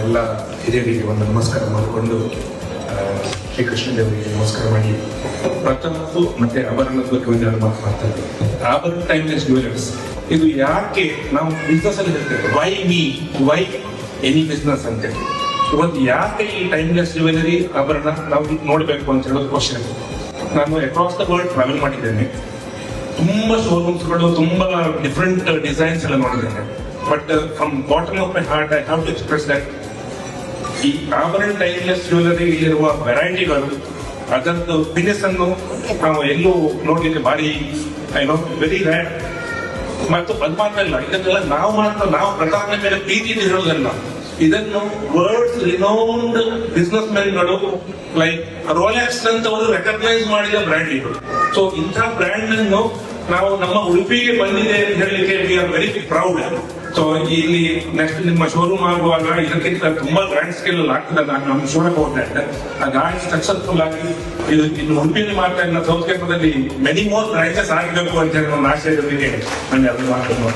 ಎಲ್ಲ ಹಿರಿಯರಿಗೆ ಒಂದು ನಮಸ್ಕಾರ ಮಾಡಿಕೊಂಡು ಶ್ರೀಕೃಷ್ಣ ದೇವರಿಗೆ ನಮಸ್ಕಾರ ಮಾಡಿ ಪ್ರಥಮಕ್ಕೂ ಮತ್ತೆ ಆಭರಣದ ಬಗ್ಗೆ ಒಂದೆರಡು ಮಾತು ಮಾತಾಡ್ತಾರೆ. ಆಭರಣ ಟೈಮ್ಲೆಸ್ ಜ್ಯುವೆಲರ್ಸ್ ಇದು ಯಾಕೆ ನಾವು ಬಿಸ್ನೆಸ್ ಅಲ್ಲಿ ಹೇಳ್ತೇವೆ, ವೈ ಎನಿ ಬಿಸ್ನೆಸ್ ಅಂತೇಳಿ. ಇವತ್ತು ಯಾಕೆ ಈ ಟೈಮ್ಲೆಸ್ ಜ್ಯುವೆಲರಿ ಆಭರಣ ನಾವು ನೋಡಬೇಕು ಅಂತ ಹೇಳೋದು ಕ್ವಶನ್. ನಾನು ಅಕ್ರಾಸ್ ದ ವರ್ಲ್ಡ್ ಟ್ರಾವೆಲ್ ಮಾಡಿದ್ದೇನೆ, ತುಂಬಾ ಶೋರೂಮ್ಸ್ಗಳು, ತುಂಬಾ ಡಿಫ್ರೆಂಟ್ ಡಿಸೈನ್ಸ್ ಎಲ್ಲ ನೋಡಿದ್ದೇನೆ. But from bottom of my heart I have to express that ಈ ಆಭರಣ ಟೈಮ್ಲೆಸ್ ಜ್ಯುವೆಲರಿ ಇರುವ ವೆರೈಟಿಗಳು, ಅದರದ್ದು ಫಿನಿಶ್ ಅನ್ನು ನಾವು ಎಲ್ಲೂ ನೋಡ್ಲಿಕ್ಕೆ ಭಾರಿ ವೆರಿ ರ್ಯಾಡ್. ಮತ್ತು ಅದು ಮಾತ್ರ ಇಲ್ಲ, ಇದನ್ನೆಲ್ಲ ನಾವು ಪ್ರತಾಪನ ಮೇಲೆ ಪ್ರೀತಿ ಇರೋದಲ್ಲ, ಇದನ್ನು ವರ್ಲ್ಡ್ ರಿನೌಂಡ್ ಬಿಸ್ನೆಸ್ ಮ್ಯಾನ್ಗಳು ಲೈಕ್ ರೋಲೆಕ್ಸ್ ಅಂತವರು ರೆಕಗ್ನೈಸ್ ಮಾಡಿದ ಬ್ರ್ಯಾಂಡ್ ಇದು. ಸೊ ಇಂಥ ಬ್ರ್ಯಾಂಡ್ ಅನ್ನು ನಾವು ನಮ್ಮ ಉಡುಪಿಗೆ ಬಂದಿದೆ ಅಂತ ಹೇಳಲಿಕ್ಕೆ we are very proud. So ಇಲ್ಲಿ ನೆಕ್ಸ್ಟ್ ನಿಮ್ಮ ಶೋರೂಮ್ ಆಗುವಾಗ ಇದಕ್ಕಿಂತ ತುಂಬಾ ಗ್ರ್ಯಾಂಡ್ ಸ್ಕೇಲ್ ಅಲ್ಲಿ ಆಗ್ತದೆ. ನಾನು ಶೋರೂಮ್ ಹೋಗ್ತಾ ಆ ಗಾಡಿ ಸಕ್ಸಸ್ಫುಲ್ ಆಗಿ ಇದು ಇನ್ನು ಉಡುಪಿಯಲ್ಲಿ ಮಾತ್ರ ಇನ್ನು ಸೌತ್ ಕೇರಳದಲ್ಲಿ ಮೆನಿ ಮೋರ್ ಬ್ರಾಂಚಸ್ ಆಗಬೇಕು ಅಂತ ಹೇಳಿ ಒಂದು ಆಶಯ ಜೊತೆಗೆ ನಾನು ಅದನ್ನು ಮಾಡ್ಕೊಂಡು